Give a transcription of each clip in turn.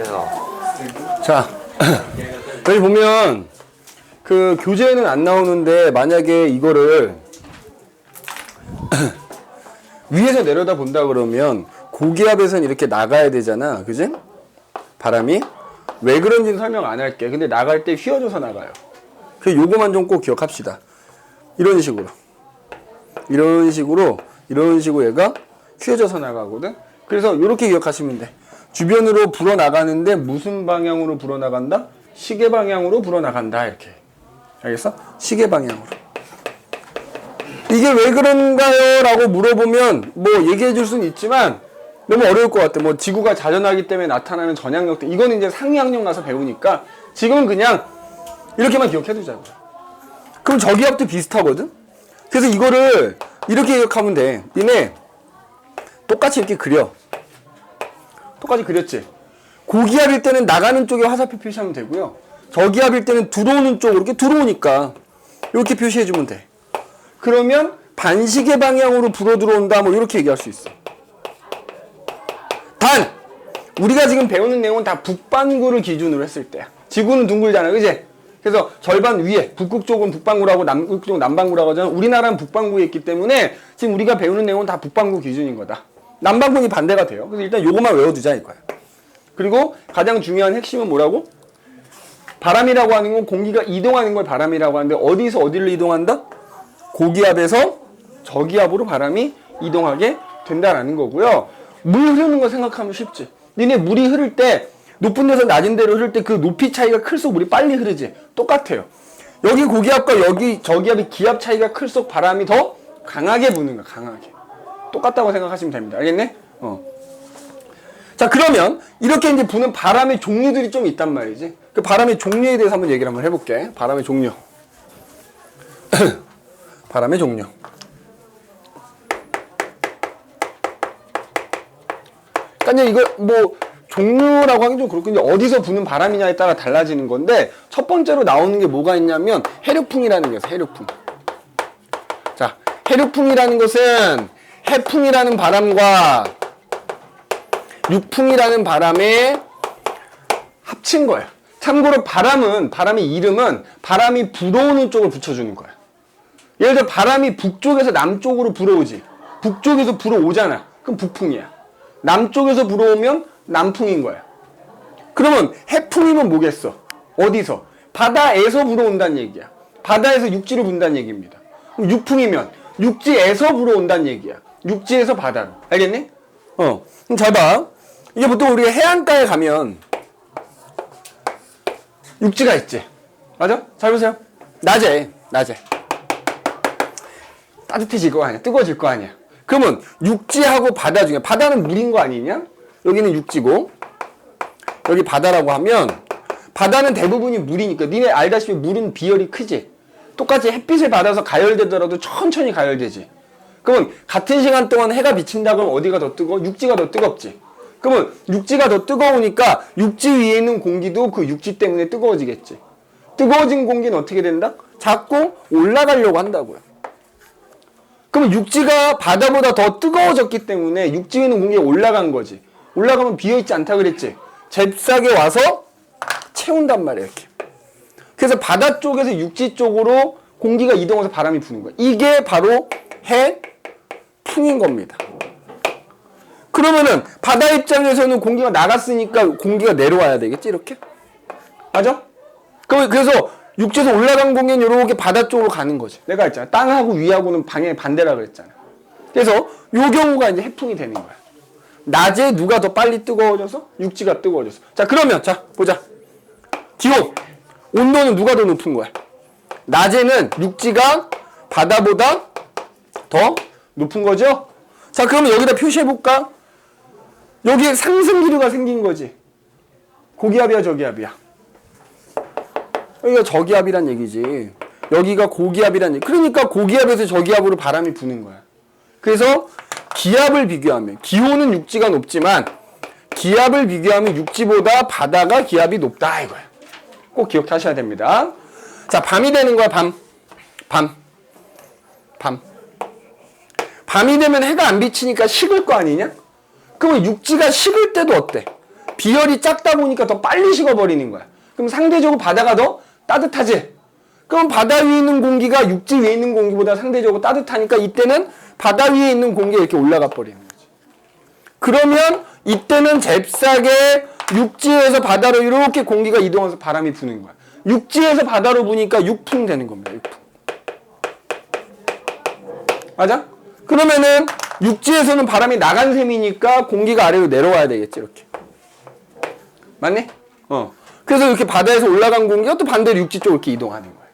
그래서 자, 여기 보면 그 교재에는 안 나오는데 만약에 이거를 위에서 내려다 본다 그러면 고기압에서는 이렇게 나가야 되잖아. 그지? 바람이. 왜 그런지는 설명 안 할게. 근데 나갈 때 휘어져서 나가요. 그 요거만 좀 꼭 기억합시다. 이런 식으로. 이런 식으로 얘가 휘어져서 나가거든. 그래서 이렇게 기억하시면 돼. 주변으로 불어나가는데 무슨 방향으로 불어나간다? 시계 방향으로 불어나간다. 이렇게. 알겠어? 시계 방향으로. 이게 왜 그런가요? 라고 물어보면 뭐 얘기해 줄 수는 있지만 너무 어려울 것 같아. 뭐 지구가 자전하기 때문에 나타나는 전향력들. 이거는 이제 상위학력 나서 배우니까 지금은 그냥 이렇게만 기억해 두자고. 그럼 저기압도 비슷하거든? 그래서 이거를 이렇게 기억하면 돼. 니네 똑같이 이렇게 그려. 똑같이 그렸지? 고기압일 때는 나가는 쪽에 화살표 표시하면 되고요. 저기압일 때는 들어오는 쪽으로 이렇게 들어오니까 이렇게 표시해주면 돼. 그러면 반시계 방향으로 불어 들어온다 뭐 이렇게 얘기할 수 있어. 단! 우리가 지금 배우는 내용은 다 북반구를 기준으로 했을 때야. 지구는 둥글잖아, 그지? 그래서 절반 위에 북극 쪽은 북반구라고 남극 쪽은 남반구라고 하잖아. 우리나라는 북반구에 있기 때문에 지금 우리가 배우는 내용은 다 북반구 기준인 거다. 남반구는 반대가 돼요. 그래서 일단 요것만 외워두자 이거야. 그리고 가장 중요한 핵심은 뭐라고? 바람이라고 하는 건 공기가 이동하는 걸 바람이라고 하는데 어디서 어디를 이동한다? 고기압에서 저기압으로 바람이 이동하게 된다라는 거고요. 물 흐르는 거 생각하면 쉽지. 니네 물이 흐를 때 높은 데서 낮은 데로 흐를 때 그 높이 차이가 클수록 물이 빨리 흐르지. 똑같아요. 여기 고기압과 여기 저기압이 기압 차이가 클수록 바람이 더 강하게 부는 거야. 강하게. 똑같다고 생각하시면 됩니다. 알겠네? 자, 그러면 이렇게 이제 부는 바람의 종류들이 좀 있단 말이지. 그 바람의 종류에 대해서 한번 얘기를 한번 해볼게. 바람의 종류. 바람의 종류. 그러니까 이제 이거 뭐 종류라고 하긴 좀 그렇고 이제 어디서 부는 바람이냐에 따라 달라지는 건데 첫 번째로 나오는 게 뭐가 있냐면 해류풍이라는 게 있어요. 해류풍. 자, 해류풍이라는 것은 해풍이라는 바람과 육풍이라는 바람의 합친 거예요. 참고로 바람의 이름은 바람이 불어오는 쪽을 붙여주는 거야. 예를 들어 바람이 북쪽에서 남쪽으로 불어오지. 북쪽에서 불어오잖아. 그럼 북풍이야. 남쪽에서 불어오면 남풍인 거야. 그러면 해풍이면 뭐겠어? 어디서? 바다에서 불어온다는 얘기야. 바다에서 육지를 분다는 얘기입니다. 그럼 육풍이면 육지에서 불어온다는 얘기야. 육지에서 바다로. 알겠니? 그럼 잘 봐. 이게 보통 우리가 해안가에 가면 육지가 있지. 맞아? 잘 보세요. 낮에 따뜻해질 거 아니야. 뜨거워질 거 아니야. 그러면 육지하고 바다 중에 바다는 물인 거 아니냐? 여기는 육지고 여기 바다라고 하면 바다는 대부분이 물이니까 니네 알다시피 물은 비열이 크지. 똑같이 햇빛을 받아서 가열되더라도 천천히 가열되지. 그러면 같은 시간 동안 해가 비친다 그러면 어디가 더 뜨거워? 육지가 더 뜨겁지. 그러면 육지가 더 뜨거우니까 육지 위에 있는 공기도 그 육지 때문에 뜨거워지겠지. 뜨거워진 공기는 어떻게 된다? 자꾸 올라가려고 한다고요. 그러면 육지가 바다보다 더 뜨거워졌기 때문에 육지 위에 있는 공기가 올라간 거지. 올라가면 비어있지 않다 그랬지. 잽싸게 와서 채운단 말이야 이렇게. 그래서 바다 쪽에서 육지 쪽으로 공기가 이동해서 바람이 부는 거야. 이게 바로 해풍인 겁니다. 그러면은 바다 입장에서는 공기가 나갔으니까 공기가 내려와야 되겠지 이렇게? 맞아? 그래서 육지에서 올라간 공기는 이렇게 바다 쪽으로 가는 거지. 내가 했잖아. 땅하고 위하고는 방향이 반대라 그랬잖아. 그래서 요 경우가 이제 해풍이 되는 거야. 낮에 누가 더 빨리 뜨거워져서? 육지가 뜨거워졌어. 자, 그러면 자 보자. 기온, 온도는 누가 더 높은 거야? 낮에는 육지가 바다보다 더 높은 거죠? 자, 그러면 여기다 표시해볼까? 여기에 상승 기류가 생긴 거지. 고기압이야 저기압이야? 여기가 저기압이란 얘기지. 여기가 고기압이란 얘기. 그러니까 고기압에서 저기압으로 바람이 부는 거야. 그래서 기압을 비교하면 기온은 육지가 높지만 기압을 비교하면 육지보다 바다가 기압이 높다 이거야. 꼭 기억하셔야 됩니다. 자, 밤이 되는 거야. 밤. 밤이 되면 해가 안 비치니까 식을 거 아니냐? 그러면 육지가 식을 때도 어때? 비열이 작다 보니까 더 빨리 식어버리는 거야. 그럼 상대적으로 바다가 더 따뜻하지? 그럼 바다 위에 있는 공기가 육지 위에 있는 공기보다 상대적으로 따뜻하니까 이때는 바다 위에 있는 공기가 이렇게 올라가 버리는 거지. 그러면 이때는 잽싸게 육지에서 바다로 이렇게 공기가 이동해서 바람이 부는 거야. 육지에서 바다로 부니까 육풍 되는 겁니다. 육풍. 맞아? 그러면은 육지에서는 바람이 나간 셈이니까 공기가 아래로 내려와야 되겠지, 이렇게. 맞니? 그래서 이렇게 바다에서 올라간 공기가 또 반대로 육지 쪽으로 이렇게 이동하는 거야.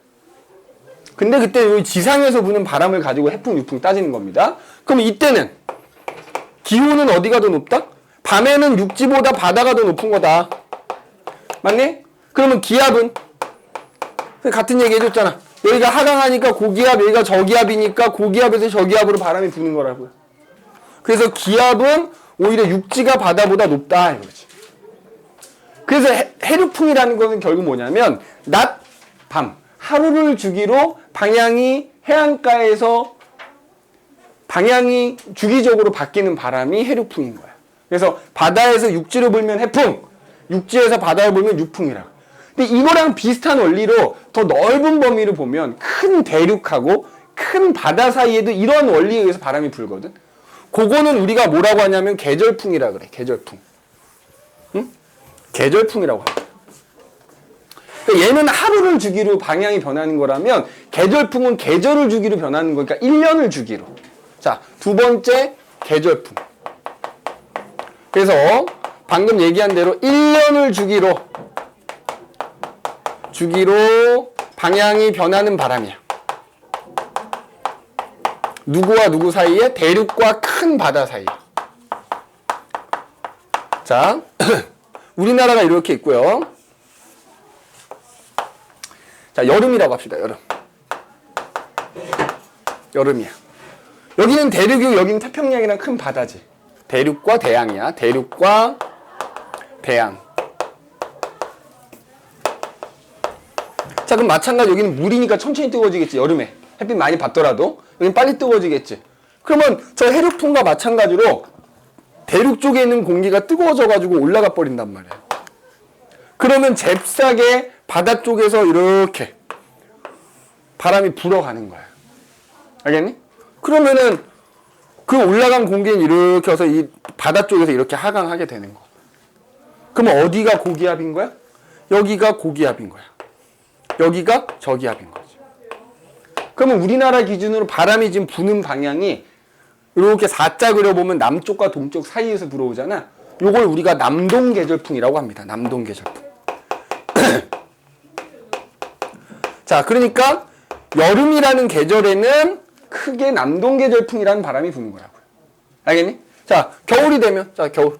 근데 그때 여기 지상에서 부는 바람을 가지고 해풍, 육풍 따지는 겁니다. 그럼 이때는 기온은 어디가 더 높다? 밤에는 육지보다 바다가 더 높은 거다. 맞니? 그러면 기압은? 같은 얘기 해줬잖아. 여기가 하강하니까 고기압, 여기가 저기압이니까 고기압에서 저기압으로 바람이 부는 거라고요. 그래서 기압은 오히려 육지가 바다보다 높다 이거지. 그래서 해류풍이라는 것은 결국 뭐냐면 낮, 밤, 하루를 주기로 방향이 해안가에서 방향이 주기적으로 바뀌는 바람이 해류풍인 거야. 그래서 바다에서 육지로 불면 해풍, 육지에서 바다로 불면 육풍이라고. 근데 이거랑 비슷한 원리로 더 넓은 범위를 보면 큰 대륙하고 큰 바다 사이에도 이런 원리에 의해서 바람이 불거든. 그거는 우리가 뭐라고 하냐면 계절풍이라 그래. 계절풍. 응? 계절풍이라고 하죠. 그러니까 얘는 하루를 주기로 방향이 변하는 거라면 계절풍은 계절을 주기로 변하는 거니까 1년을 주기로. 자, 두 번째 계절풍. 그래서 방금 얘기한 대로 1년을 주기로 방향이 변하는 바람이야. 누구와 누구 사이에? 대륙과 큰 바다 사이에. 자, 우리나라가 이렇게 있고요. 자, 여름이라고 합시다. 여름. 여름이야. 여기는 대륙이고 여기는 태평양이랑 큰 바다지. 대륙과 대양이야. 대륙과 대양. 자, 그럼 마찬가지 여기는 물이니까 천천히 뜨거워지겠지. 여름에 햇빛 많이 받더라도 여기는 빨리 뜨거워지겠지. 그러면 저 해류풍과 마찬가지로 대륙 쪽에 있는 공기가 뜨거워져 가지고 올라가 버린단 말이야. 그러면 잽싸게 바다 쪽에서 이렇게 바람이 불어가는 거야. 알겠니? 그러면은 그 올라간 공기는 이렇게 와서 이 바다 쪽에서 이렇게 하강하게 되는 거. 그러면 어디가 고기압인 거야? 여기가 고기압인 거야. 여기가 저기압인 거지. 그러면 우리나라 기준으로 바람이 지금 부는 방향이 이렇게 사자 그려보면 남쪽과 동쪽 사이에서 불어오잖아. 요걸 우리가 남동계절풍이라고 합니다. 남동계절풍. 자, 그러니까 여름이라는 계절에는 크게 남동계절풍이라는 바람이 부는 거라고요. 알겠니? 자, 겨울이 되면, 자, 겨울.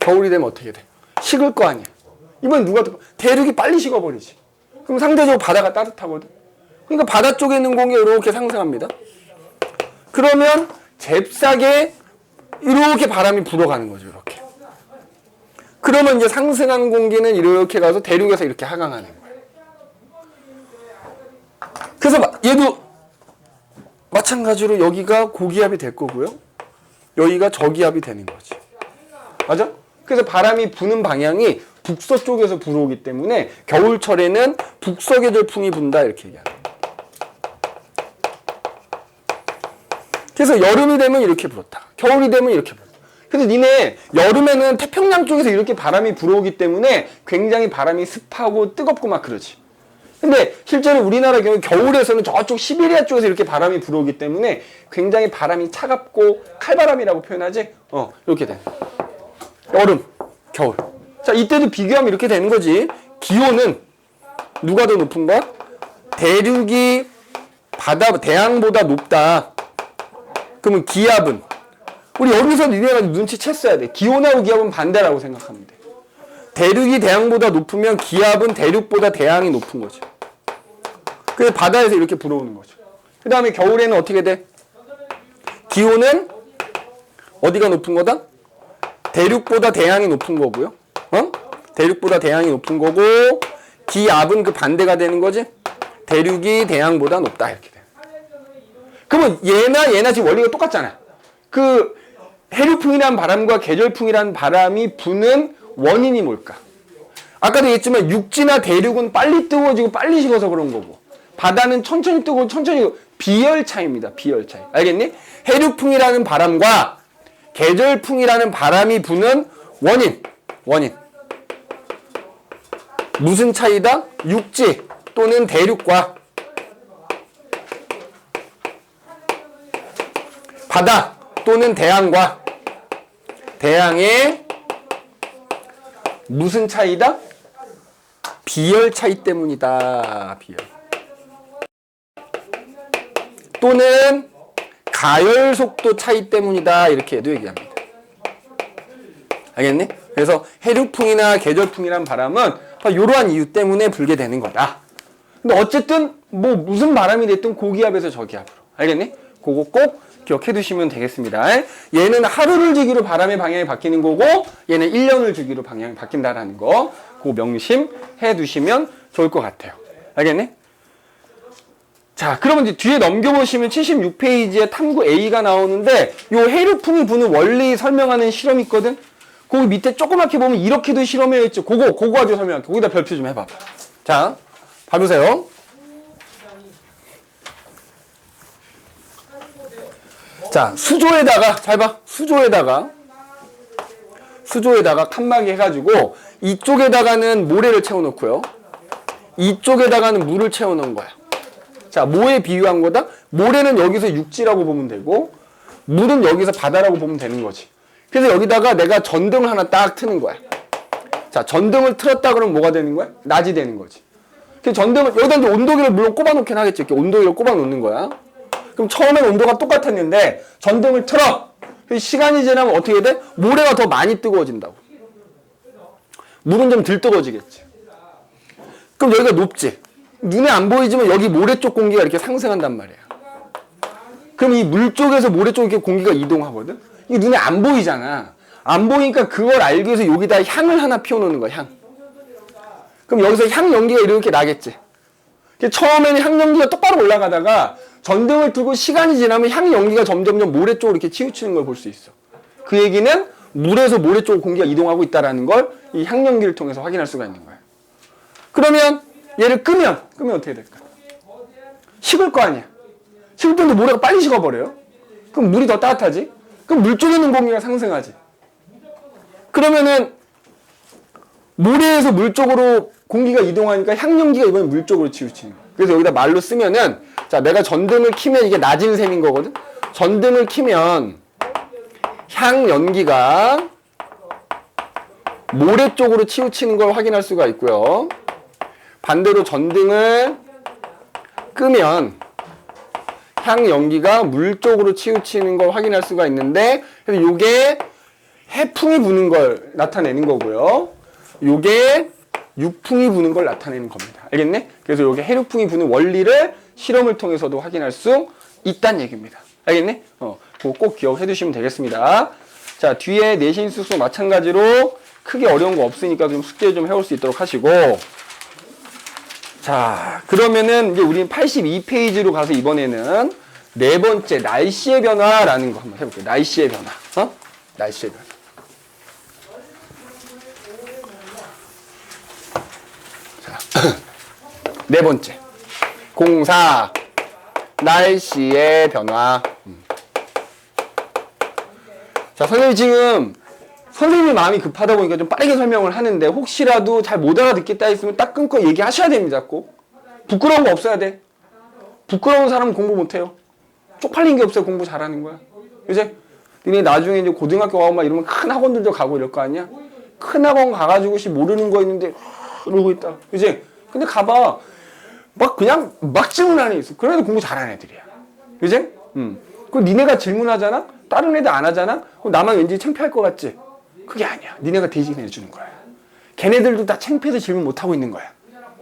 겨울이 되면 어떻게 돼? 식을 거 아니야. 이번엔 누가 대륙이 빨리 식어버리지. 그럼 상대적으로 바다가 따뜻하거든. 그러니까 바다 쪽에 있는 공기가 이렇게 상승합니다. 그러면 잽싸게 이렇게 바람이 불어가는 거죠. 이렇게. 그러면 이제 상승한 공기는 이렇게 가서 대륙에서 이렇게 하강하는 거예요. 그래서 얘도 마찬가지로 여기가 고기압이 될 거고요. 여기가 저기압이 되는 거지. 맞아? 그래서 바람이 부는 방향이 북서쪽에서 불어오기 때문에 겨울철에는 북서계절풍이 분다 이렇게 얘기하는 거예요. 그래서 여름이 되면 이렇게 불었다. 겨울이 되면 이렇게 불었다. 그래서 니네 여름에는 태평양 쪽에서 이렇게 바람이 불어오기 때문에 굉장히 바람이 습하고 뜨겁고 막 그러지. 근데 실제로 우리나라 경우 겨울에서는 저쪽 시베리아 쪽에서 이렇게 바람이 불어오기 때문에 굉장히 바람이 차갑고 칼바람이라고 표현하지? 이렇게 돼. 여름, 겨울. 자, 이때도 비교하면 이렇게 되는 거지. 기온은 누가 더 높은 거야? 대륙이 대양보다 높다. 그러면 기압은? 우리 여기서 니네가 눈치챘어야 돼. 기온하고 기압은 반대라고 생각하면 돼. 대륙이 대양보다 높으면 기압은 대륙보다 대양이 높은 거지. 그래서 바다에서 이렇게 불어오는 거죠. 그 다음에 겨울에는 어떻게 돼? 기온은 어디가 높은 거다? 대륙보다 대양이 높은 거고요. 대륙보다 대양이 높은 거고, 기압은 그 반대가 되는 거지? 대륙이 대양보다 높다. 이렇게 돼. 그러면 얘나 지금 원리가 똑같잖아. 그 해류풍이라는 바람과 계절풍이라는 바람이 부는 원인이 뭘까? 아까도 얘기했지만 육지나 대륙은 빨리 뜨거워지고 빨리 식어서 그런 거고 바다는 천천히 뜨고 천천히 비열 차이입니다. 비열 차이. 알겠니? 해류풍이라는 바람과 계절풍이라는 바람이 부는 원인. 무슨 차이다? 육지 또는 대륙과 바다 또는 대양의 무슨 차이다? 비열 차이 때문이다. 비열. 또는 가열 속도 차이 때문이다. 이렇게 해도 얘기합니다. 알겠니? 그래서 해류풍이나 계절풍이란 바람은 이러한 이유 때문에 불게 되는 거다. 근데 어쨌든 뭐 무슨 바람이 됐든 고기압에서 저기압으로. 알겠니? 그거 꼭 기억해 두시면 되겠습니다. 얘는 하루를 주기로 바람의 방향이 바뀌는 거고 얘는 1년을 주기로 방향이 바뀐다라는 거 그거 명심해 두시면 좋을 것 같아요. 알겠니? 자, 그러면 이제 뒤에 넘겨보시면 76페이지에 탐구 A가 나오는데 요 해류풍이 부는 원리 설명하는 실험이 있거든? 거기 밑에 조그맣게 보면 이렇게도 실험해 있죠. 그거 가지고 설명할게. 거기다 별표 좀 해봐. 자, 봐보세요. 자, 수조에다가, 잘 봐. 수조에다가 칸막이 해가지고 이쪽에다가는 모래를 채워놓고요. 이쪽에다가는 물을 채워놓은 거야. 자, 뭐에 비유한 거다? 모래는 여기서 육지라고 보면 되고 물은 여기서 바다라고 보면 되는 거지. 그래서 여기다가 내가 전등을 하나 딱 트는 거야. 자, 전등을 틀었다 그러면 뭐가 되는 거야? 낮이 되는 거지. 그래서 전등을, 여기다 이제 온도계를 물론 꼽아놓긴 하겠지. 이렇게 온도계를 꼽아놓는 거야. 그럼 처음엔 온도가 똑같았는데 전등을 틀어. 시간이 지나면 어떻게 돼? 모래가 더 많이 뜨거워진다고. 물은 좀 덜 뜨거워지겠지. 그럼 여기가 높지. 눈에 안 보이지만 여기 모래 쪽 공기가 이렇게 상승한단 말이야. 그럼 이 물 쪽에서 모래 쪽에 공기가 이동하거든? 이게 눈에 안 보이잖아. 안 보이니까 그걸 알기 위해서 여기다 향을 하나 피워놓는 거야, 향. 그럼 여기서 향 연기가 이렇게 나겠지. 처음에는 향 연기가 똑바로 올라가다가 전등을 틀고 시간이 지나면 향 연기가 점점점 모래 쪽으로 이렇게 치우치는 걸 볼 수 있어. 그 얘기는 물에서 모래 쪽으로 공기가 이동하고 있다는 걸 이 향 연기를 통해서 확인할 수가 있는 거야. 그러면 얘를 끄면 어떻게 될까? 식을 거 아니야. 식을 때도 모래가 빨리 식어버려요. 그럼 물이 더 따뜻하지? 그럼 물 쪽에 있는 공기가 상승하지. 그러면은 모래에서 물 쪽으로 공기가 이동하니까 향연기가 이번에 물 쪽으로 치우치는 거야. 그래서 여기다 말로 쓰면은 자, 내가 전등을 켜면 이게 낮은 셈인 거거든. 전등을 켜면 향연기가 모래 쪽으로 치우치는 걸 확인할 수가 있고요. 반대로 전등을 끄면 향 연기가 물 쪽으로 치우치는 걸 확인할 수가 있는데, 그래서 요게 해풍이 부는 걸 나타내는 거고요. 요게 육풍이 부는 걸 나타내는 겁니다. 알겠네? 그래서 요게 해류풍이 부는 원리를 실험을 통해서도 확인할 수 있다는 얘기입니다. 알겠네? 그거 꼭 기억해 두시면 되겠습니다. 자, 뒤에 내신 숙소 마찬가지로 크게 어려운 거 없으니까 좀 숙제 좀 해올 수 있도록 하시고, 자, 그러면은 이제 우리는 82페이지로 가서 이번에는 네 번째 날씨의 변화라는 거 한번 해볼게요. 날씨의 변화. 날씨의 변화. 자, 네 번째. 공사. 날씨의 변화. 자, 선생님이 지금 선생님이 마음이 급하다 보니까 좀 빠르게 설명을 하는데 혹시라도 잘 못 알아듣겠다 했으면 딱 끊고 얘기하셔야 됩니다. 꼭. 부끄러운 거 없어야 돼. 부끄러운 사람은 공부 못해요. 쪽팔린 게 없어요. 공부 잘하는 거야. 그지? 니네 나중에 이제 고등학교 가고 막 이러면 큰 학원들도 가고 이럴 거 아니야? 큰 학원 가가지고 모르는 거 있는데 이러고 있다. 그지? 근데 가봐. 막 그냥 막 질문하는 애 있어. 그래도 공부 잘하는 애들이야. 그지? 그럼 니네가 질문하잖아? 다른 애들 안 하잖아? 그럼 나만 왠지 창피할 것 같지? 그게 아니야. 니네가 대신해 주는 거야. 걔네들도 다 창피해서 질문 못 하고 있는 거야.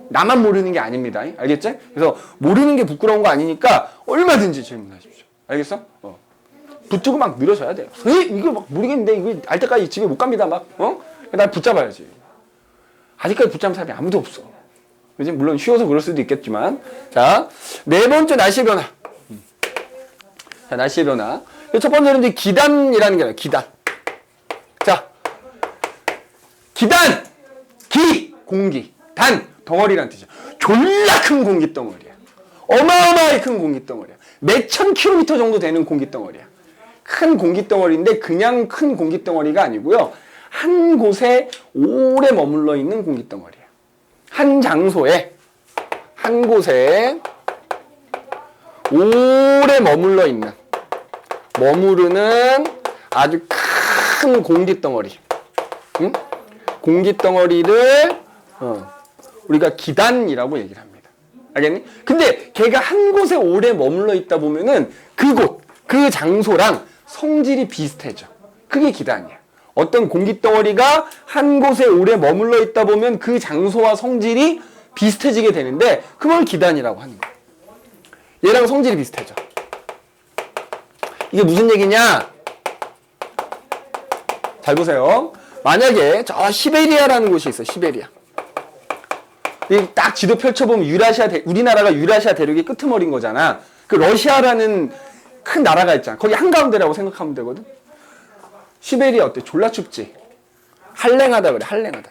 나만 모르는 게 아닙니다. 알겠지? 그래서 모르는 게 부끄러운 거 아니니까 얼마든지 질문하십시오. 알겠어? 붙들고 막 늘어져야 돼요. 이거 막 모르겠는데 이거 알 때까지 집에 못 갑니다. 막 날 붙잡아야지. 아직까지 붙잡은 사람이 아무도 없어. 그지? 물론 쉬워서 그럴 수도 있겠지만, 자, 네 번째 날씨의 변화. 자, 날씨의 변화. 첫 번째는 이제 기단이라는 게 아니라 기단. 자, 기단, 기, 공기, 단, 덩어리란 뜻이야. 졸라 큰 공기 덩어리야. 어마어마하게 큰 공기 덩어리야. 몇천 킬로미터 정도 되는 공기 덩어리야. 큰 공기 덩어리인데 그냥 큰 공기 덩어리가 아니고요. 한 곳에 오래 머물러 있는 공기 덩어리야. 한 장소에, 한 곳에 오래 머무르는 아주 큰 공기 덩어리. 응? 공기 덩어리를 우리가 기단이라고 얘기를 합니다. 알겠니? 근데 걔가 한 곳에 오래 머물러 있다 보면은 그곳, 그 장소랑 성질이 비슷해져. 그게 기단이야. 어떤 공기 덩어리가 한 곳에 오래 머물러 있다 보면 그 장소와 성질이 비슷해지게 되는데 그걸 기단이라고 하는 거야. 얘랑 성질이 비슷해져. 이게 무슨 얘기냐? 잘 보세요. 만약에 저 시베리아라는 곳이 있어. 시베리아. 딱 지도 펼쳐보면 우리나라가 유라시아 대륙의 끄트머리인 거잖아. 그 러시아라는 큰 나라가 있잖아. 거기 한가운데라고 생각하면 되거든. 시베리아 어때? 졸라 춥지? 한랭하다 그래. 한랭하다.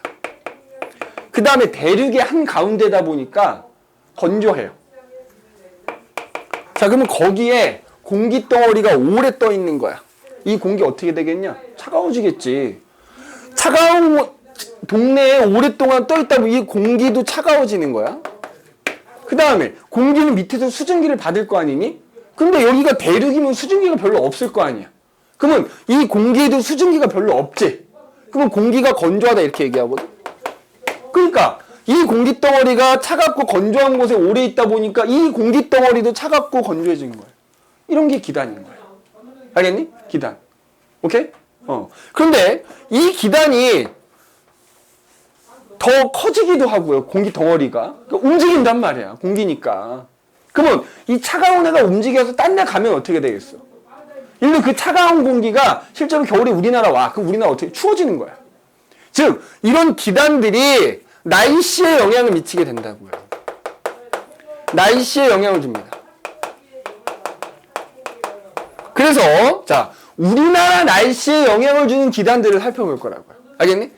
그 다음에 대륙의 한가운데다 보니까 건조해요. 자, 그러면 거기에 공기 덩어리가 오래 떠 있는 거야. 이 공기 어떻게 되겠냐? 차가워지겠지. 차가운 동네에 오랫동안 떠 있다 보면 이 공기도 차가워지는 거야. 그 다음에 공기는 밑에서 수증기를 받을 거 아니니? 근데 여기가 대륙이면 수증기가 별로 없을 거 아니야. 그러면 이 공기에도 수증기가 별로 없지. 그러면 공기가 건조하다 이렇게 얘기하거든. 그러니까 이 공기 덩어리가 차갑고 건조한 곳에 오래 있다 보니까 이 공기 덩어리도 차갑고 건조해지는 거야. 이런 게 기단인 거야. 알겠니? 기단. 오케이? 그런데 이 기단이 더 커지기도 하고요. 공기 덩어리가. 그러니까 움직인단 말이야. 공기니까. 그러면 이 차가운 애가 움직여서 딴 데 가면 어떻게 되겠어? 예를 들어 그 차가운 공기가 실제로 겨울에 우리나라 와. 그럼 우리나라 어떻게 추워지는 거야. 즉 이런 기단들이 날씨에 영향을 미치게 된다고요. 날씨에 영향을 줍니다. 그래서 자 우리나라 날씨에 영향을 주는 기단들을 살펴볼 거라고요. 알겠니?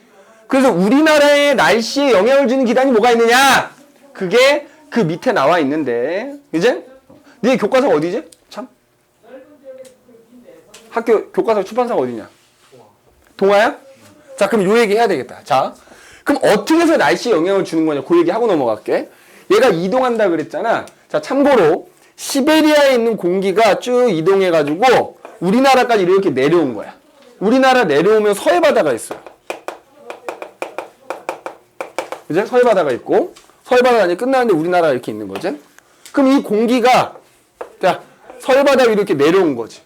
그래서 우리나라의 날씨에 영향을 주는 기단이 뭐가 있느냐? 그게 그 밑에 나와 있는데 이제 네 교과서가 어디지? 참 학교 교과서 출판사가 어디냐? 동아야? 자 그럼 요 얘기 해야 되겠다. 자 그럼 어떻게 해서 날씨에 영향을 주는 거냐? 그 얘기 하고 넘어갈게. 얘가 이동한다 그랬잖아. 자 참고로 시베리아에 있는 공기가 쭉 이동해가지고 우리나라까지 이렇게 내려온 거야. 우리나라 내려오면 서해바다가 있어요. 이제 서해바다가 있고 서해바다가 이제 끝나는데 우리나라가 이렇게 있는 거지. 그럼 이 공기가 자 서해바다 위로 이렇게 내려온 거지.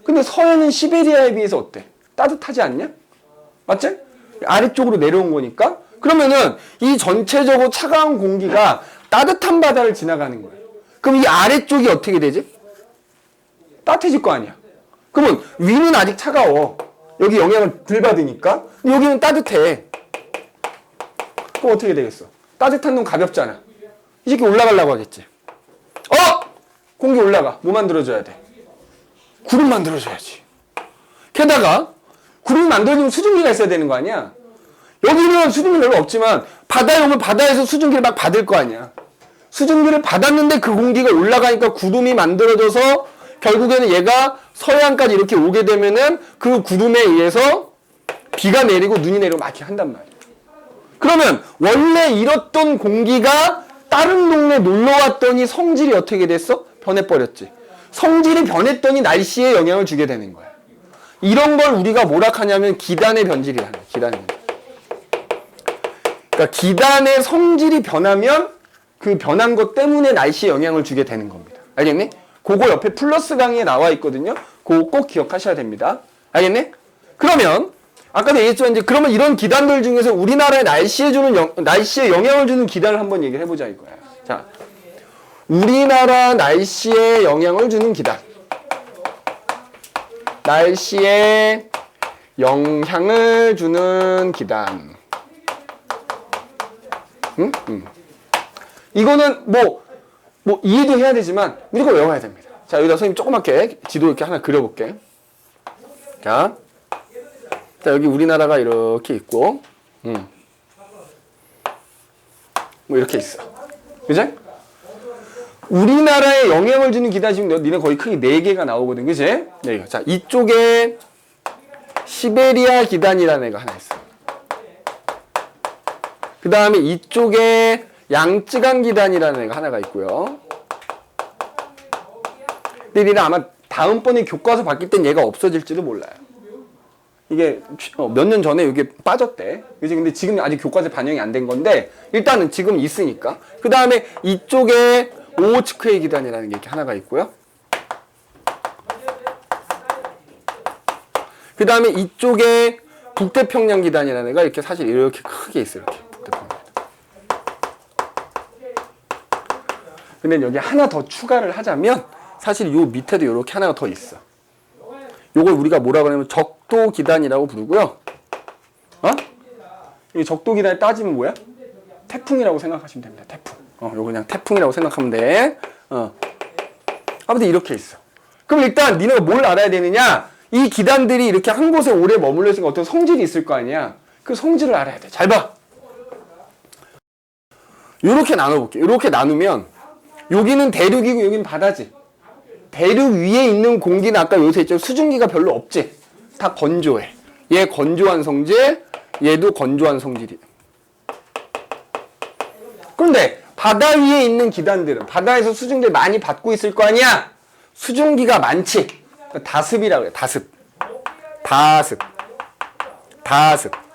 근데 서해는 시베리아에 비해서 어때? 따뜻하지 않냐? 맞지? 아래쪽으로 내려온 거니까. 그러면은 이 전체적으로 차가운 공기가 따뜻한 바다를 지나가는 거예요. 그럼 이 아래쪽이 어떻게 되지? 따뜻해질 거 아니야. 그러면 위는 아직 차가워. 여기 영향을 덜 받으니까. 여기는 따뜻해. 그럼 어떻게 되겠어? 따뜻한 놈 가볍잖아. 이 새끼 올라가려고 하겠지. 공기 올라가. 뭐 만들어줘야 돼? 구름 만들어줘야지. 게다가 구름 만들어주면 수증기가 있어야 되는 거 아니야? 여기는 수증기 별로 없지만 바다에 오면 바다에서 수증기를 막 받을 거 아니야. 수증기를 받았는데 그 공기가 올라가니까 구름이 만들어져서 결국에는 얘가 서해안까지 이렇게 오게 되면은 그 구름에 의해서 비가 내리고 눈이 내리고 막 이렇게 한단 말이야. 그러면 원래 이렇던 공기가 다른 동네 놀러 왔더니 성질이 어떻게 됐어? 변해버렸지. 성질이 변했더니 날씨에 영향을 주게 되는 거야. 이런 걸 우리가 뭐라 하냐면 기단의 변질이라는 거야. 기단의 변질. 그러니까 기단의 성질이 변하면 그 변한 것 때문에 날씨에 영향을 주게 되는 겁니다. 알겠니? 그거 옆에 플러스 강의에 나와 있거든요. 그거 꼭 기억하셔야 됩니다. 알겠니? 그러면 아까도 얘기했지만 이제 그러면 이런 기단들 중에서 우리나라의 날씨에 영향을 주는 기단을 한번 얘기를 해보자 이거야. 자, 우리나라 날씨에 영향을 주는 기단. 날씨에 영향을 주는 기단. 이거는 뭐 이해도 해야 되지만 무조건 외워야 됩니다. 자, 여기다 선생님 조그맣게 지도 이렇게 하나 그려볼게. 자, 여기 우리나라가 이렇게 있고, 뭐 이렇게 있어. 그죠? 우리나라에 영향을 주는 기단 지금 니네 거의 크게 4개가 나오거든. 그지? 네. 자, 이쪽에 시베리아 기단이라는 애가 하나 있어. 그 다음에 이쪽에 양쯔강 기단이라는 애가 하나가 있고요. 근데 니네 아마 다음번에 교과서 바뀔 땐 얘가 없어질지도 몰라요. 이게 몇 년 전에 이게 빠졌대. 그지? 근데 지금 아직 교과서에 반영이 안 된 건데 일단은 지금 있으니까. 그 다음에 이쪽에 오호츠크의 기단이라는 게 이렇게 하나가 있고요. 그 다음에 이쪽에 북태평양 기단이라는 애가 이렇게 사실 이렇게 크게 있어요. 이렇게 북태평양 기단. 근데 여기 하나 더 추가를 하자면 사실 요 밑에도 이렇게 하나가 더 있어. 요걸 우리가 뭐라고 하냐면 적도 기단이라고 부르고요. 이 적도 기단에 따지면 뭐야? 태풍이라고 생각하시면 됩니다. 태풍. 요거 그냥 태풍이라고 생각하면 돼. 아무튼 이렇게 있어. 그럼 일단 니네가 뭘 알아야 되느냐? 이 기단들이 이렇게 한 곳에 오래 머물러 있으니까 어떤 성질이 있을 거 아니야? 그 성질을 알아야 돼. 잘 봐. 요렇게 나눠볼게. 요렇게 나누면 여기는 대륙이고 여기는 바다지. 대륙 위에 있는 공기는 아까 여기서 했죠. 수증기가 별로 없지. 다 건조해. 얘 건조한 성질, 얘도 건조한 성질이야. 그런데 바다 위에 있는 기단들은 바다에서 수증기를 많이 받고 있을 거 아니야? 수증기가 많지. 다습이라고 해요. 다습.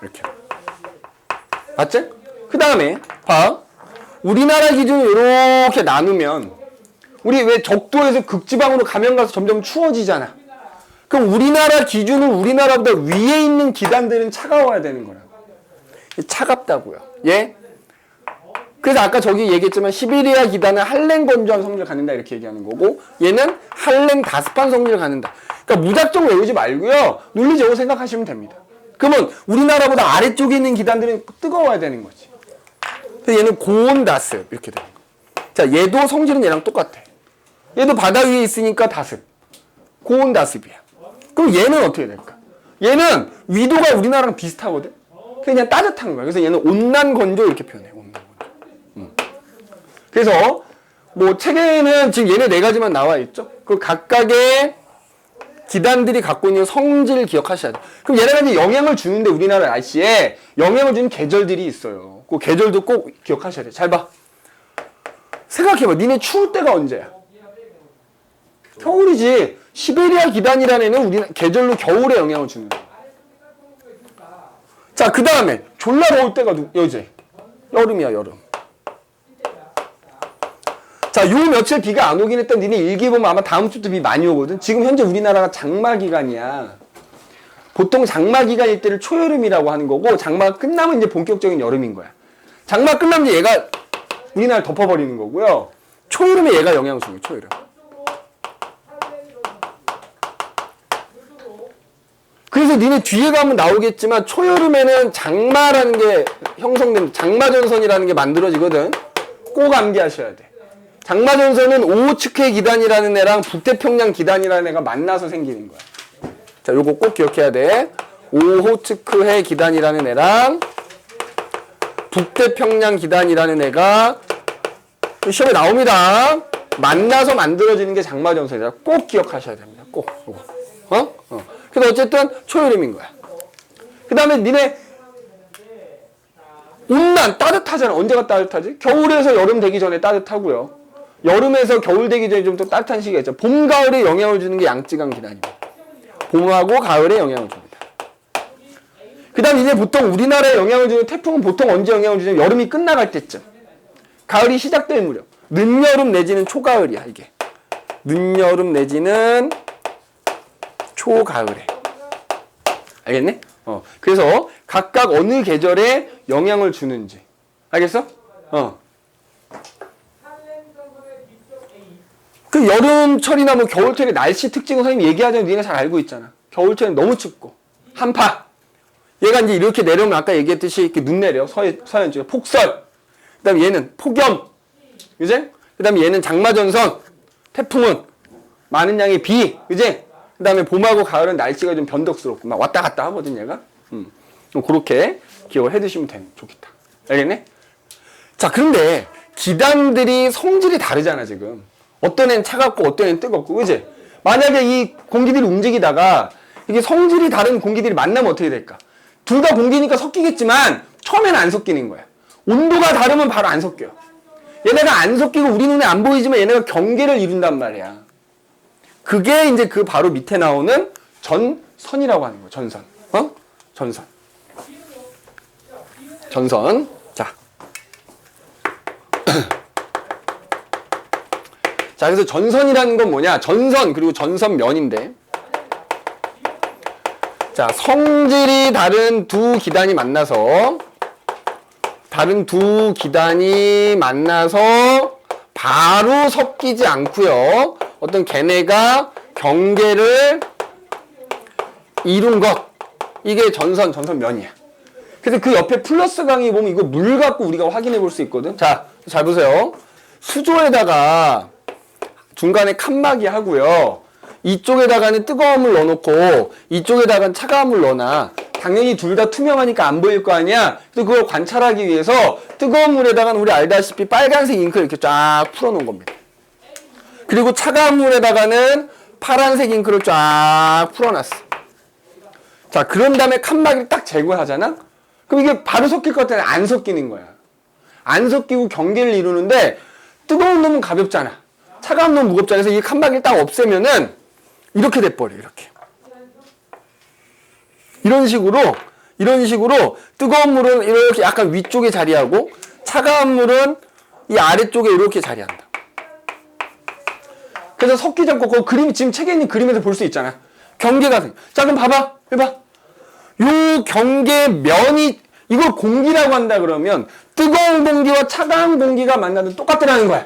이렇게. 맞지? 그 다음에 봐. 우리나라 기준으로 이렇게 나누면 우리 왜 적도에서 극지방으로 가면 가서 점점 추워지잖아. 그럼 우리나라 기준으로 우리나라보다 위에 있는 기단들은 차가워야 되는 거라고. 차갑다고요. 예? 그래서 아까 저기 얘기했지만 시베리아 기단은 한랭 건조한 성질을 갖는다 이렇게 얘기하는 거고 얘는 한랭 다습한 성질을 갖는다. 그러니까 무작정 외우지 말고요. 논리적으로 생각하시면 됩니다. 그러면 우리나라보다 아래쪽에 있는 기단들은 뜨거워야 되는 거지. 그래서 얘는 고온 다습 이렇게 되는 거. 자, 얘도 성질은 얘랑 똑같아. 얘도 바다 위에 있으니까 다습. 고온 다습이야. 그럼 얘는 어떻게 될까? 얘는 위도가 우리나라랑 비슷하거든. 그냥 따뜻한 거야. 그래서 얘는 온난 건조 이렇게 표현해. 온난 건조. 그래서 뭐 책에는 지금 얘네 4가지만 나와 있죠. 그 각각의 기단들이 갖고 있는 성질을 기억하셔야 돼. 그럼 얘네가 이제 영향을 주는데 우리나라 날씨에 영향을 주는 계절들이 있어요. 그 계절도 꼭 기억하셔야 돼. 잘 봐. 생각해봐. 니네 추울 때가 언제야? 겨울이지. 시베리아 기단이라는 애는 우리 계절로 겨울에 영향을 주는 거야. 자, 그 다음에 졸라 더울 때가 여제. 여름이야, 여름. 자, 요 며칠 비가 안 오긴 했던 니네 일기 보면 아마 다음 주부터 비 많이 오거든. 지금 현재 우리나라가 장마 기간이야. 보통 장마 기간일 때를 초여름이라고 하는 거고 장마가 끝나면 이제 본격적인 여름인 거야. 장마 끝나면 이제 얘가 우리나라를 덮어버리는 거고요. 초여름에 얘가 영향을 주는 거야, 초여름. 그래서 니네 뒤에 가면 나오겠지만 초여름에는 장마라는 게 형성된 장마전선이라는 게 만들어지거든. 꼭 암기하셔야 돼. 장마전선은 오호츠크의 기단이라는 애랑 북태평양 기단이라는 애가 만나서 생기는 거야. 자, 요거 꼭 기억해야 돼. 오호츠크해 기단이라는 애랑 북태평양 기단이라는 애가 시험에 나옵니다. 만나서 만들어지는 게 장마전선이다. 꼭 기억하셔야 됩니다. 꼭 요거. 그래서 어쨌든 초여름인 거야. 그 다음에 니네 온난 따뜻하잖아. 언제가 따뜻하지? 겨울에서 여름 되기 전에 따뜻하고요. 여름에서 겨울 되기 전에 좀 더 따뜻한 시기가 있죠. 봄, 가을에 영향을 주는 게 양쯔강 기단입니다. 봄하고 가을에 영향을 줍니다. 그 다음 이제 보통 우리나라에 영향을 주는 태풍은 보통 언제 영향을 주냐면 여름이 끝나갈 때쯤. 가을이 시작될 무렵. 늦여름 내지는 초가을이야, 이게. 늦여름 내지는 초가을에. 알겠네? 그래서 각각 어느 계절에 영향을 주는지. 알겠어? 그 여름철이나 뭐 겨울철의 날씨 특징은 선생님이 얘기하자면 니가 잘 알고 있잖아. 겨울철엔 너무 춥고 한파. 얘가 이제 이렇게 내려오면 아까 얘기했듯이 이렇게 눈 내려. 서해안 쪽에 폭설. 그 다음에 얘는 폭염. 그지? 그 다음에 얘는 장마전선. 태풍은 많은 양의 비. 그지? 그 다음에 봄하고 가을은 날씨가 좀 변덕스럽고 막 왔다 갔다 하거든 얘가. 그렇게 기억을 해두시면 좋겠다. 알겠네? 자, 그런데 기단들이 성질이 다르잖아 지금. 어떤 애는 차갑고 어떤 애는 뜨겁고, 그지? 만약에 이 공기들이 움직이다가 이게 성질이 다른 공기들이 만나면 어떻게 될까? 둘 다 공기니까 섞이겠지만 처음에는 안 섞이는 거야. 온도가 다르면 바로 안 섞여. 얘네가 안 섞이고 우리 눈에 안 보이지만 얘네가 경계를 이룬단 말이야. 그게 이제 그 바로 밑에 나오는 전선이라고 하는 거야. 전선. 전선. 전선. 자. 자, 그래서 전선이라는 건 뭐냐? 전선, 그리고 전선면인데. 자, 성질이 다른 두 기단이 만나서 바로 섞이지 않고요. 어떤 걔네가 경계를 이룬 것. 이게 전선면이야. 그래서 그 옆에 플러스 강의 보면 이거 물 갖고 우리가 확인해 볼 수 있거든. 자, 잘 보세요. 수조에다가 중간에 칸막이 하고요. 이쪽에다가는 뜨거운 물 넣어놓고 이쪽에다가는 차가운 물 넣어놔. 당연히 둘 다 투명하니까 안 보일 거 아니야. 그래서 그걸 관찰하기 위해서 뜨거운 물에다가는 우리 알다시피 빨간색 잉크를 이렇게 쫙 풀어놓은 겁니다. 그리고 차가운 물에다가는 파란색 잉크를 쫙 풀어놨어. 자, 그런 다음에 칸막이를 딱 제거하잖아? 그럼 이게 바로 섞일 것 같아. 안 섞이는 거야. 안 섞이고 경계를 이루는데 뜨거운 놈은 가볍잖아. 차가운 놈은 무겁잖아. 그래서 이 칸막이를 딱 없애면은 이렇게 돼버려. 이런 식으로 뜨거운 물은 이렇게 약간 위쪽에 자리하고 차가운 물은 이 아래쪽에 이렇게 자리한다. 그래서 섞이지 않고 그 그림, 지금 책에 있는 그림에서 볼 수 있잖아. 경계가 생겨. 자, 그럼 봐봐. 해봐. 요 경계면이, 이걸 공기라고 한다 그러면 뜨거운 공기와 차가운 공기가 만나도 똑같더라는 거야.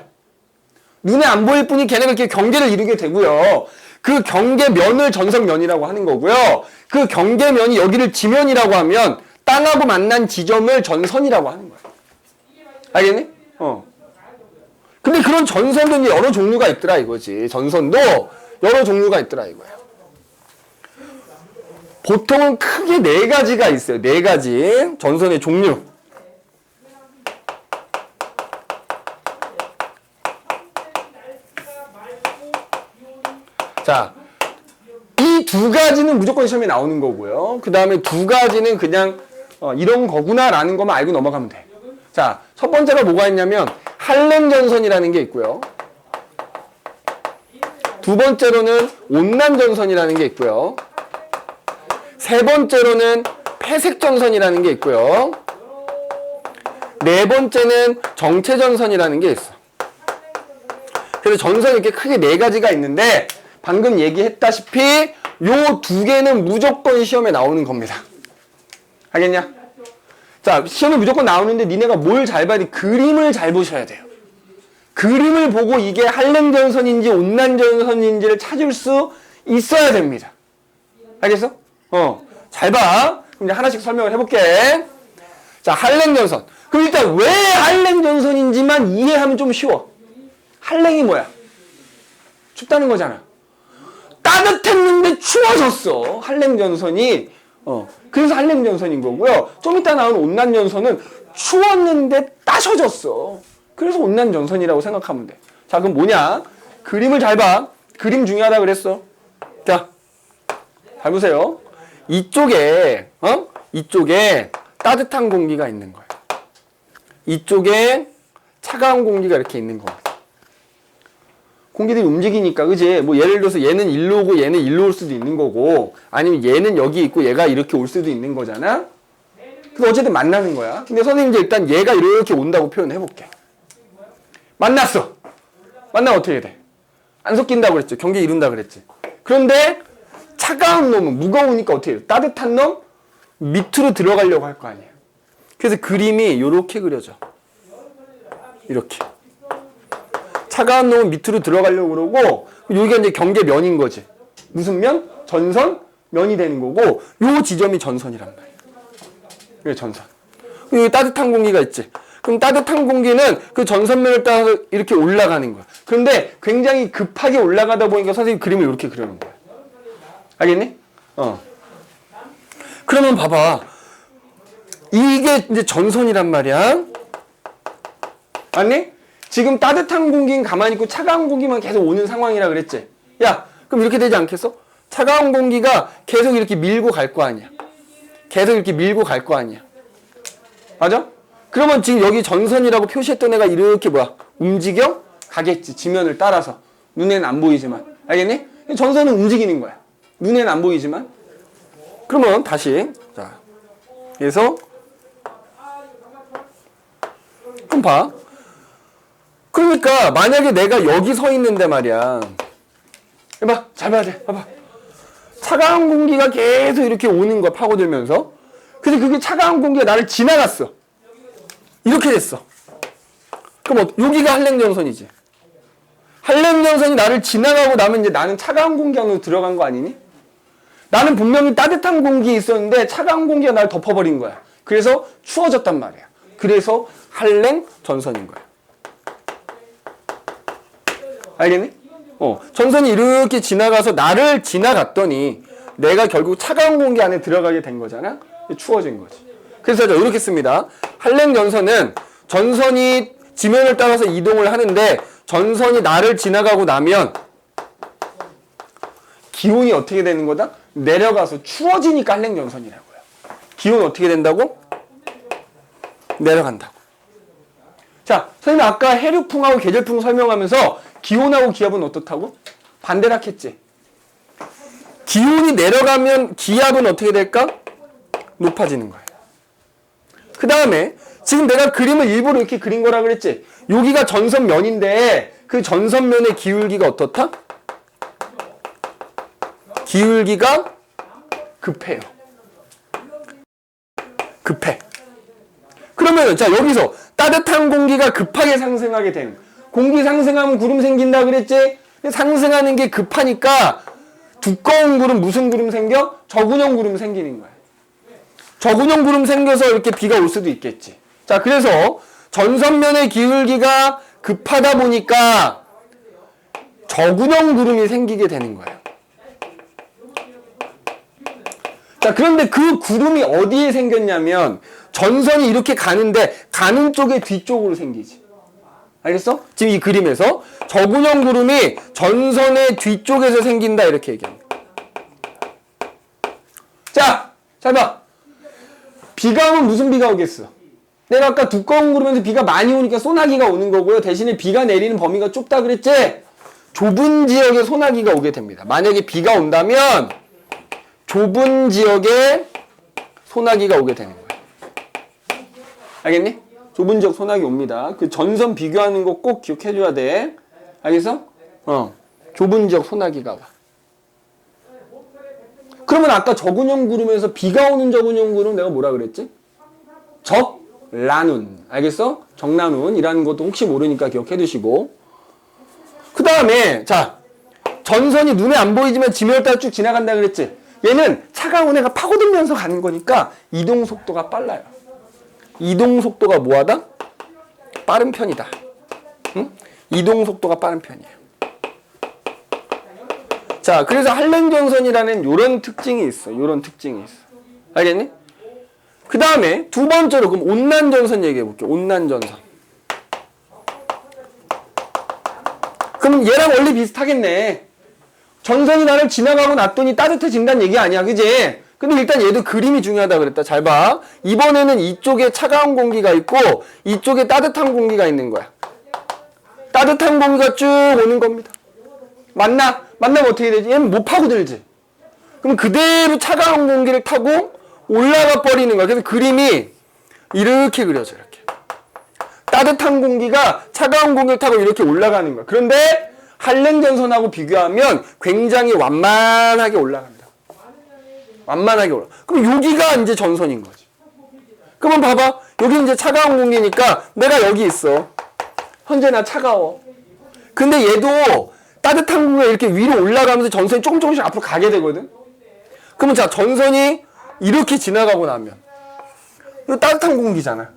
눈에 안 보일 뿐이 걔네가 이렇게 경계를 이루게 되고요. 그 경계면을 전선면이라고 하는 거고요. 그 경계면이 여기를 지면이라고 하면 땅하고 만난 지점을 전선이라고 하는 거야. 알겠니? 근데 그런 전선도 이제 여러 종류가 있더라 이거지. 전선도 여러 종류가 있더라 이거야. 보통은 크게 4가지가 있어요. 4가지 전선의 종류. 자, 이 2가지는 무조건 시험에 나오는 거고요. 그 다음에 2가지는 그냥 이런 거구나 라는 것만 알고 넘어가면 돼. 자, 첫 번째가 뭐가 있냐면 한랭전선이라는 게 있고요. 두 번째로는 온난전선이라는 게 있고요. 세 번째로는 폐색전선이라는 게 있고요. 네 번째는 정체전선이라는 게 있어. 그래서 전선이 이렇게 크게 4가지가 있는데 방금 얘기했다시피 요 2개는 무조건 시험에 나오는 겁니다. 알겠냐? 자, 시험에 무조건 나오는데 니네가 뭘 잘 봐야 돼? 그림을 잘 보셔야 돼요. 그림을 보고 이게 한랭전선인지 온난전선인지를 찾을 수 있어야 됩니다. 알겠어? 잘 봐. 그럼 이제 하나씩 설명을 해볼게. 자, 한랭전선. 그럼 일단 왜 한랭전선인지만 이해하면 좀 쉬워. 한랭이 뭐야? 춥다는 거잖아. 따뜻했는데 추워졌어. 한랭전선이. 그래서 한랭전선인 거고요. 좀 이따 나오는 온난전선은 추웠는데 따셔졌어. 그래서 온난전선이라고 생각하면 돼. 자, 그럼 뭐냐? 그림을 잘 봐. 그림 중요하다 그랬어. 자, 잘 보세요. 이쪽에 따뜻한 공기가 있는 거야. 이쪽에 차가운 공기가 이렇게 있는 거야. 공기들이 움직이니까, 그지? 뭐, 예를 들어서 얘는 일로 오고 얘는 일로 올 수도 있는 거고, 아니면 얘는 여기 있고 얘가 이렇게 올 수도 있는 거잖아? 그래서 어쨌든 만나는 거야. 근데 선생님 이제 일단 얘가 이렇게 온다고 표현해 볼게. 만났어. 만나면 어떻게 돼? 안 섞인다고 그랬지. 경계 이룬다 그랬지. 그런데 차가운 놈은 무거우니까 어떻게 돼? 따뜻한 놈 밑으로 들어가려고 할 거 아니야. 그래서 그림이 이렇게 그려져. 이렇게. 차가운 놈은 밑으로 들어가려고 그러고, 여기가 이제 경계면인 거지. 무슨 면? 전선? 면이 되는 거고, 요 지점이 전선이란 말이야. 이게 전선. 여기 따뜻한 공기가 있지. 그럼 따뜻한 공기는 그 전선면을 따라서 이렇게 올라가는 거야. 그런데 굉장히 급하게 올라가다 보니까 선생님 그림을 이렇게 그려놓은 거야. 알겠니? 그러면 봐봐. 이게 이제 전선이란 말이야. 맞니? 지금 따뜻한 공기는 가만히 있고 차가운 공기만 계속 오는 상황이라 그랬지? 야, 그럼 이렇게 되지 않겠어? 차가운 공기가 계속 이렇게 밀고 갈 거 아니야. 계속 이렇게 밀고 갈 거 아니야. 맞아? 그러면 지금 여기 전선이라고 표시했던 애가 이렇게 움직여 가겠지. 지면을 따라서. 눈에는 안 보이지만. 알겠니? 전선은 움직이는 거야. 눈에는 안 보이지만. 그러면 다시. 자. 그래서 그럼 봐. 그러니까 만약에 내가 여기 서 있는데 말이야. 해봐. 잘 봐야 돼. 봐봐. 차가운 공기가 계속 이렇게 오는 거야. 파고들면서. 근데 그게 차가운 공기가 나를 지나갔어. 이렇게 됐어. 그럼 여기가 한랭전선이지. 한랭전선이 나를 지나가고 나면 이제 나는 차가운 공기 안으로 들어간 거 아니니? 나는 분명히 따뜻한 공기에 있었는데 차가운 공기가 나를 덮어버린 거야. 그래서 추워졌단 말이야. 그래서 한랭전선인 거야. 알겠니? 전선이 이렇게 지나가서 나를 지나갔더니 내가 결국 차가운 공기 안에 들어가게 된 거잖아? 추워진 거지. 그래서 이렇게 씁니다. 한랭전선은 전선이 지면을 따라서 이동을 하는데 전선이 나를 지나가고 나면 기온이 어떻게 되는 거다? 내려가서 추워지니까 한랭전선이라고요. 기온이 어떻게 된다고? 내려간다고. 자, 선생님 아까 해류풍하고 계절풍 설명하면서 기온하고 기압은 어떻다고? 반대라 했지. 기온이 내려가면 기압은 어떻게 될까? 높아지는 거예요. 그 다음에 지금 내가 그림을 일부러 이렇게 그린 거라 그랬지. 여기가 전선면인데 그 전선면의 기울기가 어떻다? 기울기가 급해요. 급해. 그러면 자 여기서 따뜻한 공기가 급하게 상승하게 된 공기 상승하면 구름 생긴다 그랬지? 상승하는 게 급하니까 두꺼운 구름 무슨 구름 생겨? 저군형 구름 생기는 거야. 저군형 구름 생겨서 이렇게 비가 올 수도 있겠지. 자, 그래서 전선면의 기울기가 급하다 보니까 저군형 구름이 생기게 되는 거예요. 자, 그런데 그 구름이 어디에 생겼냐면 전선이 이렇게 가는데 가는 쪽의 뒤쪽으로 생기지. 알겠어? 지금 이 그림에서 저군형 구름이 전선의 뒤쪽에서 생긴다 이렇게 얘기합니다. 자, 잘 봐. 비가 오면 무슨 비가 오겠어? 내가 아까 두꺼운 구름에서 비가 많이 오니까 소나기가 오는 거고요. 대신에 비가 내리는 범위가 좁다 그랬지? 좁은 지역에 소나기가 오게 됩니다. 만약에 비가 온다면 좁은 지역에 소나기가 오게 되는 거예요. 알겠니? 좁은 지역 소나기 옵니다. 그 전선 비교하는 거 꼭 기억해줘야 돼. 알겠어? 좁은 지역 소나기가 와. 그러면 아까 저군형 구름에서 비가 오는 저군형 구름 내가 뭐라 그랬지? 적라눈. 알겠어? 적라눈이라는 것도 혹시 모르니까 기억해 두시고. 그 다음에 자 전선이 눈에 안 보이지만 지면을 따라 쭉 지나간다 그랬지? 얘는 차가운 애가 파고들면서 가는 거니까 이동 속도가 빨라요. 이동 속도가 뭐하다? 빠른 편이다. 응? 이동 속도가 빠른 편이에요. 자, 그래서 한랭전선이라는 요런 특징이 있어. 요런 특징이 있어. 알겠니? 그 다음에 두 번째로 그럼 온난전선 얘기해 볼게요. 온난전선. 그럼 얘랑 원리 비슷하겠네. 전선이 나를 지나가고 났더니 따뜻해진다는 얘기 아니야. 그지? 근데 일단 얘도 그림이 중요하다 그랬다. 잘 봐. 이번에는 이쪽에 차가운 공기가 있고 이쪽에 따뜻한 공기가 있는 거야. 따뜻한 공기가 쭉 오는 겁니다. 만나면 어떻게 되지? 얘는 못 파고들지. 그럼 그대로 차가운 공기를 타고 올라가 버리는 거야. 그래서 그림이 이렇게 그려져. 이렇게. 따뜻한 공기가 차가운 공기를 타고 이렇게 올라가는 거야. 그런데 한랭전선하고 비교하면 굉장히 완만하게 올라간다. 완만하게 올라. 그럼 여기가 이제 전선인 거지. 그러면 봐봐. 여기 이제 차가운 공기니까 내가 여기 있어. 현재 나 차가워. 근데 얘도 따뜻한 공기가 이렇게 위로 올라가면서 전선이 조금씩 앞으로 가게 되거든. 그러면 자 전선이 이렇게 지나가고 나면 이거 따뜻한 공기잖아.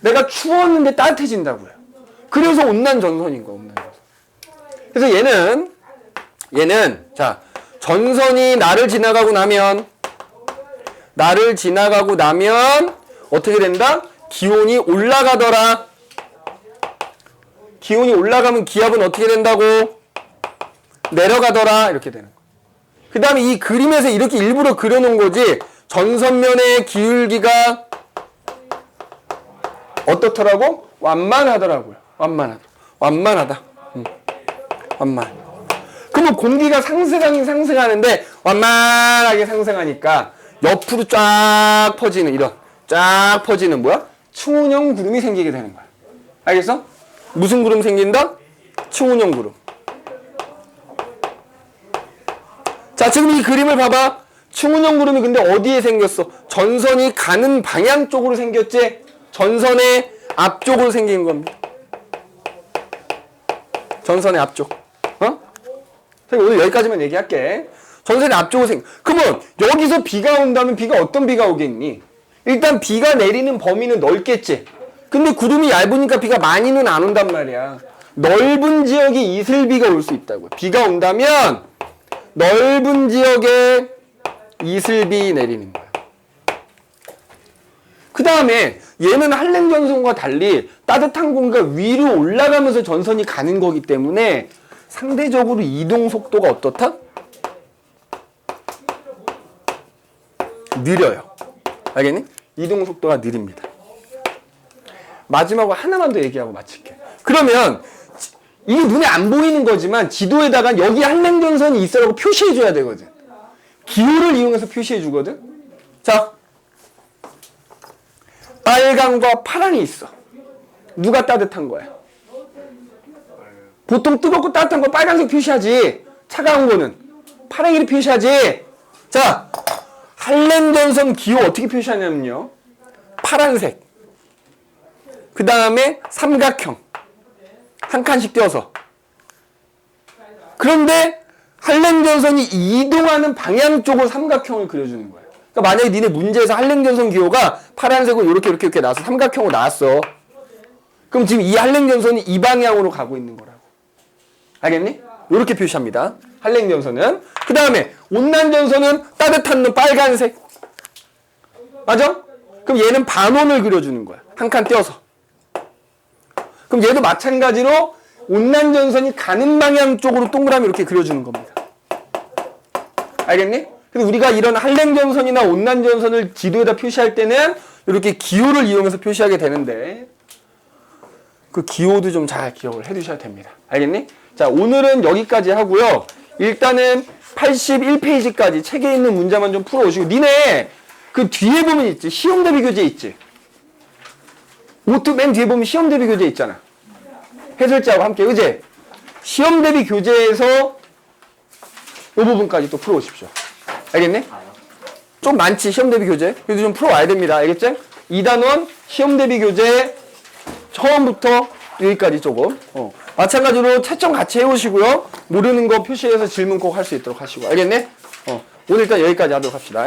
내가 추웠는데 따뜻해진다고요. 그래서 온난전선인 거야. 온난전선. 그래서 얘는 자 전선이 나를 지나가고 나면 어떻게 된다? 기온이 올라가더라. 기온이 올라가면 기압은 어떻게 된다고? 내려가더라. 이렇게 되는 거야. 그 다음에 이 그림에서 이렇게 일부러 그려놓은 거지. 전선면의 기울기가 어떻더라고? 완만하더라고요. 완만하다. 완만. 그러면 공기가 상승하는데 완만하게 상승하니까 옆으로 쫙 퍼지는 뭐야? 충운형 구름이 생기게 되는 거야. 알겠어? 무슨 구름 생긴다? 충운형 구름. 자, 지금 이 그림을 봐봐. 충운형 구름이 근데 어디에 생겼어? 전선이 가는 방향 쪽으로 생겼지? 전선의 앞쪽으로 생긴 겁니다. 전선의 앞쪽. 오늘 여기까지만 얘기할게. 전선의 앞쪽으로 그러면 여기서 비가 온다면 비가 어떤 비가 오겠니? 일단 비가 내리는 범위는 넓겠지. 근데 구름이 얇으니까 비가 많이는 안 온단 말이야. 넓은 지역에 이슬비가 올 수 있다고요. 비가 온다면 넓은 지역에 이슬비 내리는 거야. 그 다음에 얘는 한랭전선과 달리 따뜻한 공기가 위로 올라가면서 전선이 가는 거기 때문에 상대적으로 이동 속도가 어떻다? 느려요. 알겠니? 이동 속도가 느립니다. 마지막으로 하나만 더 얘기하고 마칠게. 그러면 이게 눈에 안 보이는 거지만 지도에다가 여기 한랭전선이 있어라고 표시해줘야 되거든. 기호를 이용해서 표시해주거든. 자, 빨강과 파랑이 있어. 누가 따뜻한 거야? 보통 뜨겁고 따뜻한 거 빨간색 표시하지. 차가운 거는 파랑이를 표시하지. 자, 한랭전선 기호 어떻게 표시하냐면요. 파란색. 그 다음에 삼각형. 한 칸씩 띄어서. 그런데 한랭전선이 이동하는 방향 쪽으로 삼각형을 그려주는 거야. 그러니까 만약에 니네 문제에서 한랭전선 기호가 파란색으로 이렇게 나와서 삼각형으로 나왔어. 그럼 지금 이 한랭전선이 이 방향으로 가고 있는 거라고. 알겠니? 이렇게 표시합니다. 한랭전선은. 그 다음에 온난전선은 따뜻한 눈 빨간색. 맞아? 그럼 얘는 반원을 그려주는 거야. 한 칸 띄어서. 그럼 얘도 마찬가지로 온난전선이 가는 방향 쪽으로 동그라미 이렇게 그려주는 겁니다. 알겠니? 그래서 우리가 이런 한랭전선이나 온난전선을 지도에다 표시할 때는 이렇게 기호를 이용해서 표시하게 되는데 그 기호도 좀 잘 기억을 해 두셔야 됩니다. 알겠니? 자, 오늘은 여기까지 하고요. 일단은 81페이지까지 책에 있는 문제만 좀 풀어오시고 니네 그 뒤에 보면 있지. 시험 대비 교재 있지. 맨 뒤에 보면 시험 대비 교재 있잖아. 해설자하고 함께, 그제? 시험 대비 교재에서 이 부분까지 또 풀어오십시오. 알겠니? 좀 많지, 시험 대비 교재. 그래도 좀 풀어와야 됩니다. 알겠지? 2단원 시험 대비 교재 처음부터 여기까지 조금. 마찬가지로 채점 같이 해오시고요. 모르는 거 표시해서 질문 꼭 할 수 있도록 하시고. 알겠니? 오늘 일단 여기까지 하도록 합시다.